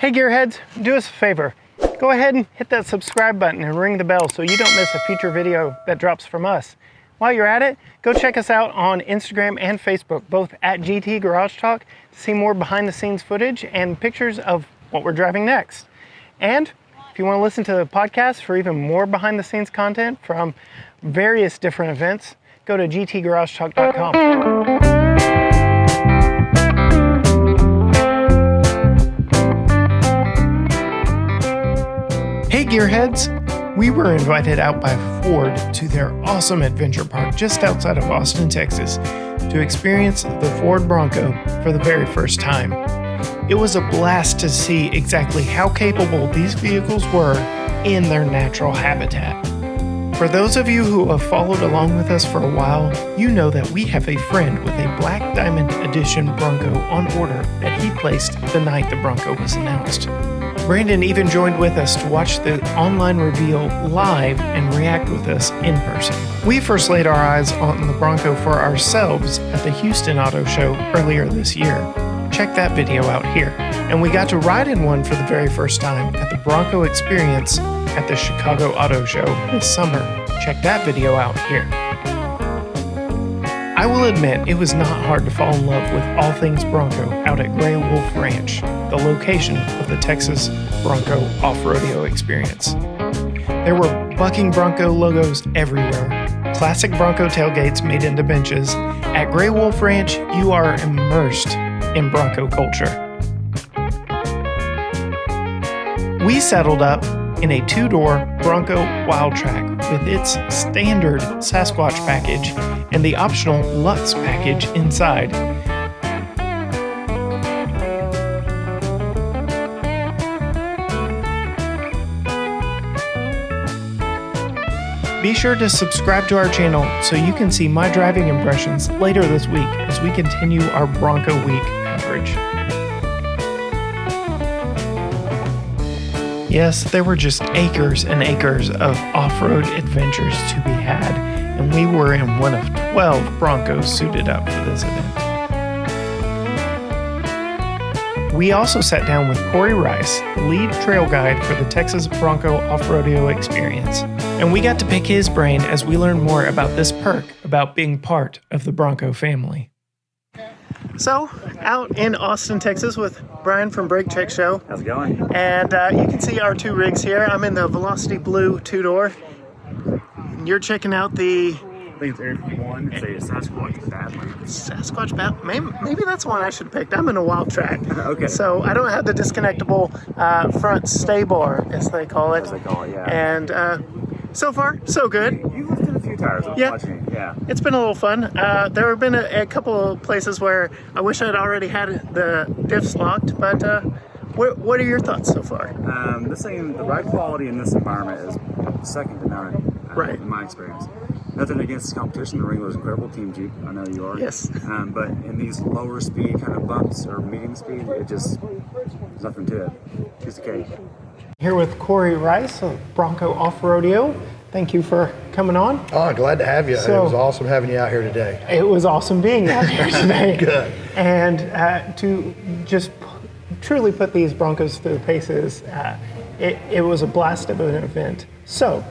Hey Gearheads, do us a favor. Go ahead and hit that subscribe button and ring the bell so you don't miss a future video that drops from us. While you're at it, go check us out on Instagram and Facebook, both at GT Garage Talk, to see more behind the scenes footage and pictures of what we're driving next. And if you want to listen to the podcast for even more behind the scenes content from various different events, go to gtgaragetalk.com. Hey Gearheads! We were invited out by Ford to their awesome adventure park just outside of Austin, Texas, to experience the Ford Bronco for the very first time. It was a blast to see exactly how capable these vehicles were in their natural habitat. For those of you who have followed along with us for a while, you know that we have a friend with a Black Diamond Edition Bronco on order that he placed the night the Bronco was announced. Brandon even joined with us to watch the online reveal live and react with us in person. We first laid our eyes on the Bronco for ourselves at the Houston Auto Show earlier this year. Check that video out here. And we got to ride in one for the very first time at the Bronco Experience at the Chicago Auto Show this summer. Check that video out here. I will admit it was not hard to fall in love with all things Bronco out at Gray Wolf Ranch, the location of the Texas Bronco Off-Roadeo experience. There were bucking Bronco logos everywhere, classic Bronco tailgates made into benches. At Gray Wolf Ranch, you are immersed in Bronco culture. We settled up in a two-door Bronco Wildtrak with its standard Sasquatch package and the optional Lutz package inside. Be sure to subscribe to our channel so you can see my driving impressions later this week as we continue our Bronco Week coverage. Yes, there were just acres and acres of off-road adventures to be had, and we were in one of 12 Broncos suited up for this event. We also sat down with Corey Rice, the lead trail guide for the Texas Bronco Off-Roadeo experience, and we got to pick his brain as we learned more about this perk about being part of the Bronco family. So, out in Austin, Texas with Brian from Brake Check Show. How's it going? And you can see our two rigs here. I'm in the Velocity Blue two-door. And you're checking out the... I think it's Air 51. It's a Sasquatch Badlands. Sasquatch Badlands? Maybe that's one I should have picked. I'm in a Wildtrak. Okay. So I don't have the disconnectable front stay bar, as they call it. As they call it, yeah. And so far, so good. You've lifted a few tires. I'm watching it. Yeah. It's been a little fun. There have been a couple of places where I wish I'd already had the diffs locked, but what are your thoughts so far? This thing, the ride quality in this environment is second to none, right, in my experience. Nothing against this competition. The Wrangler's incredible, Team Jeep. I know you are. Yes. But in these lower speed kind of bumps or medium speed, there's nothing to it. Just a cake. Here with Corey Rice of Bronco Off-Roadeo. Thank you for coming on. Oh, glad to have you. So, it was awesome having you out here today. It was awesome being out here today. Good. And to just truly put these Broncos through the paces, it was a blast of an event. So,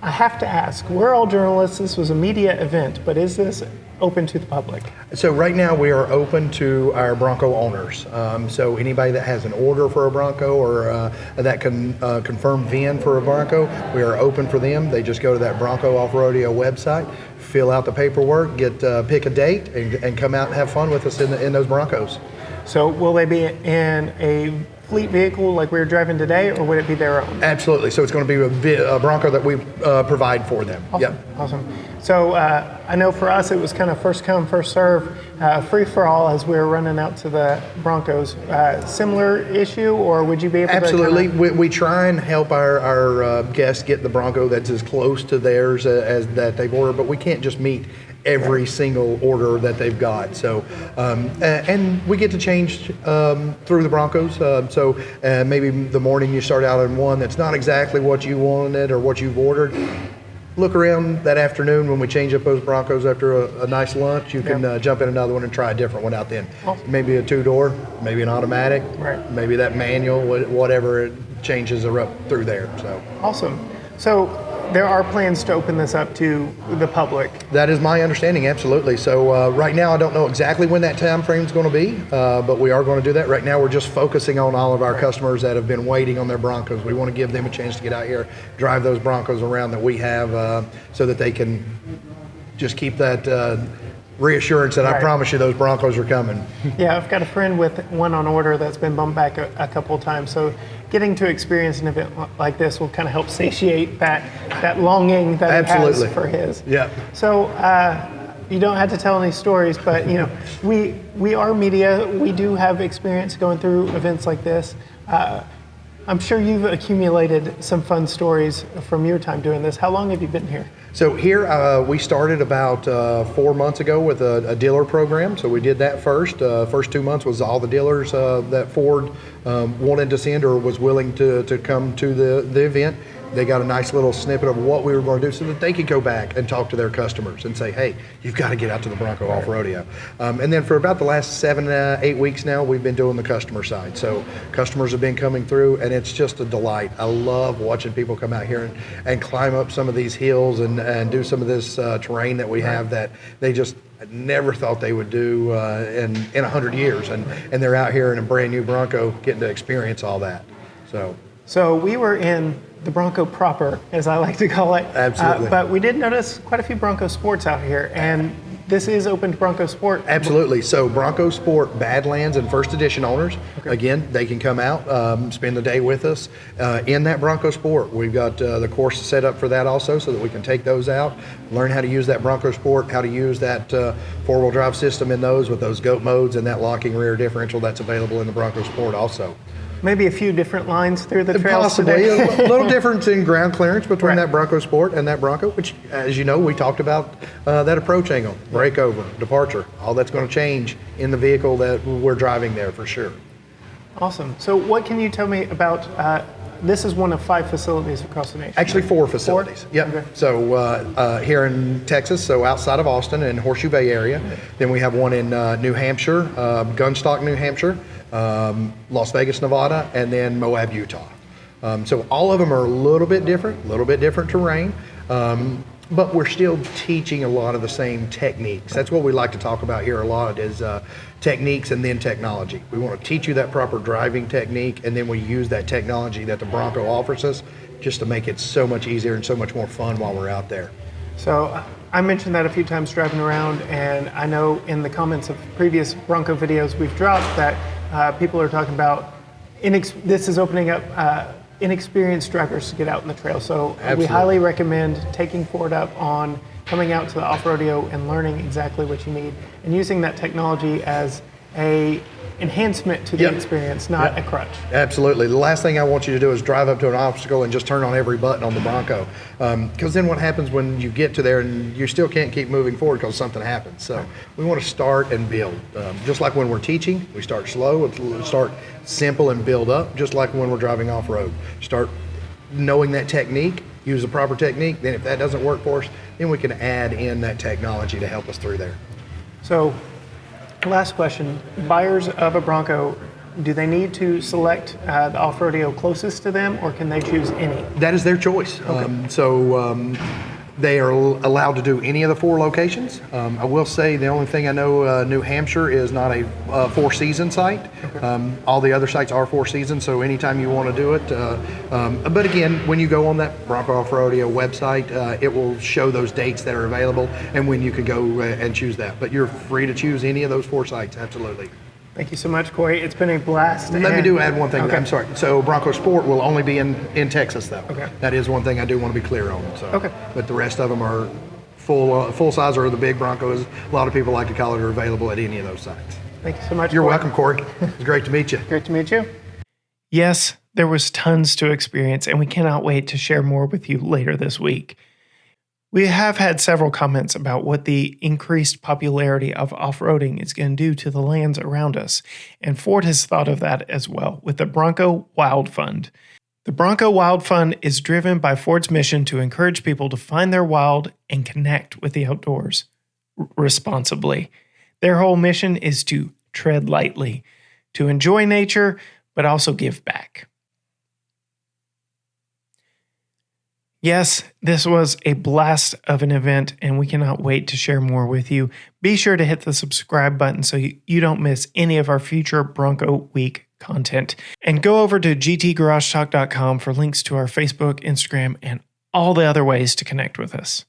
I have to ask, we're all journalists, this was a media event, but is this open to the public? So right now we are open to our Bronco owners. So anybody that has an order for a Bronco or that can confirm VIN for a Bronco, we are open for them. They just go to that Bronco Off-Roadeo website, fill out the paperwork, pick a date, and come out and have fun with us in those Broncos. So will they be in a fleet vehicle like we were driving today, or would it be their own? Absolutely. So it's going to be a Bronco that we provide for them. Awesome. Yep. Awesome. So I know for us it was kind of first come, first serve, free for all as we were running out to the Broncos. Similar issue, or would you be able Absolutely. to? We try and help our guests get the Bronco that's as close to theirs as that they've ordered, but we can't just meet every single order that they've got. So, and we get to change through the Broncos. So maybe the morning you start out in one that's not exactly what you wanted or what you've ordered. look around that afternoon when we change up those Broncos after a nice lunch. You can jump in another one and try a different one out then. Awesome. Maybe a two-door, maybe an automatic, maybe that manual, whatever it changes are up through there. So awesome. So there are plans to open this up to the public. That is my understanding, absolutely. So right now I don't know exactly when that time frame is going to be, but we are going to do that. Right now we're just focusing on all of our customers that have been waiting on their Broncos. We want to give them a chance to get out here, drive those Broncos around that we have so that they can just keep that reassurance that I promise you those Broncos are coming. Yeah, I've got a friend with one on order that's been bumped back a couple of times. So getting to experience an event like this will kind of help satiate that longing that he has for his. Yeah. So you don't have to tell any stories, but we are media. We do have experience going through events like this. I'm sure you've accumulated some fun stories from your time doing this. How long have you been here? So here we started about 4 months ago with a dealer program. So we did that first. First 2 months was all the dealers that Ford wanted to send or was willing to come to the event. They got a nice little snippet of what we were going to do so that they could go back and talk to their customers and say, hey, you've got to get out to the Bronco Off-Roadeo. And then for about the last 7 to 8 weeks now, we've been doing the customer side. So customers have been coming through, and it's just a delight. I love watching people come out here and climb up some of these hills and do some of this terrain that we have that they just never thought they would do in 100 years. And they're out here in a brand new Bronco getting to experience all that. So we were in the Bronco proper, as I like to call it. Absolutely. But we did notice quite a few Bronco Sports out here, and this is open to Bronco Sport. Absolutely. So Bronco Sport Badlands and First Edition owners, again, they can come out, spend the day with us in that Bronco Sport. We've got the course set up for that also so that we can take those out, learn how to use that Bronco Sport, how to use that four-wheel drive system in those with those GOAT modes and that locking rear differential that's available in the Bronco Sport also. Maybe a few different lines through the trails Possibly. today. A little difference in ground clearance between that Bronco Sport and that Bronco, which, as you know, we talked about that approach angle, breakover, departure. All that's going to change in the vehicle that we're driving there for sure. Awesome. So what can you tell me about, this is one of 5 facilities across the nation. Actually 4 facilities. Yep. Okay. So here in Texas, so outside of Austin and Horseshoe Bay area. Then we have one in New Hampshire, Gunstock, New Hampshire. Las Vegas, Nevada, and then Moab, Utah. So all of them are a little bit different terrain, but we're still teaching a lot of the same techniques. That's what we like to talk about here a lot is techniques and then technology. We want to teach you that proper driving technique, and then we use that technology that the Bronco offers us just to make it so much easier and so much more fun while we're out there. So I mentioned that a few times driving around, and I know in the comments of previous Bronco videos we've dropped that people are talking about this is opening up inexperienced drivers to get out in the trail. So we highly recommend taking Ford up on coming out to the off-roadeo and learning exactly what you need and using that technology as a enhancement to the experience, not a crutch. Absolutely. The last thing I want you to do is drive up to an obstacle and just turn on every button on the Bronco. Because then what happens when you get to there and you still can't keep moving forward because something happens. So we want to start and build. Just like when we're teaching, we start slow, we start simple and build up, just like when we're driving off-road. Start knowing that technique, use the proper technique, then if that doesn't work for us, then we can add in that technology to help us through there. So last question, buyers of a Bronco, do they need to select the off-roadeo closest to them, or can they choose any? That is their choice. They are allowed to do any of the 4 locations. I will say the only thing I know, New Hampshire is not a 4-season site. All the other sites are 4 seasons, so anytime you want to do it. But again, when you go on that Bronco Off-Roadeo website, it will show those dates that are available and when you can go and choose that. But you're free to choose any of those 4 sites, absolutely. Thank you so much, Corey. It's been a blast. Let me add one thing. Okay. I'm sorry. So Bronco Sport will only be in Texas, though. Okay. That is one thing I do want to be clear on. So. Okay. But the rest of them are full size, or the big Broncos. A lot of people like to call it, are available at any of those sites. Thank you so much. You're welcome, Corey. It's great to meet you. Great to meet you. Yes, there was tons to experience, and we cannot wait to share more with you later this week. We have had several comments about what the increased popularity of off-roading is going to do to the lands around us, and Ford has thought of that as well with the Bronco Wild Fund. The Bronco Wild Fund is driven by Ford's mission to encourage people to find their wild and connect with the outdoors responsibly. Their whole mission is to tread lightly, to enjoy nature, but also give back. Yes, this was a blast of an event, and we cannot wait to share more with you. Be sure to hit the subscribe button so you don't miss any of our future Bronco Week content. And go over to gtgaragetalk.com for links to our Facebook, Instagram, and all the other ways to connect with us.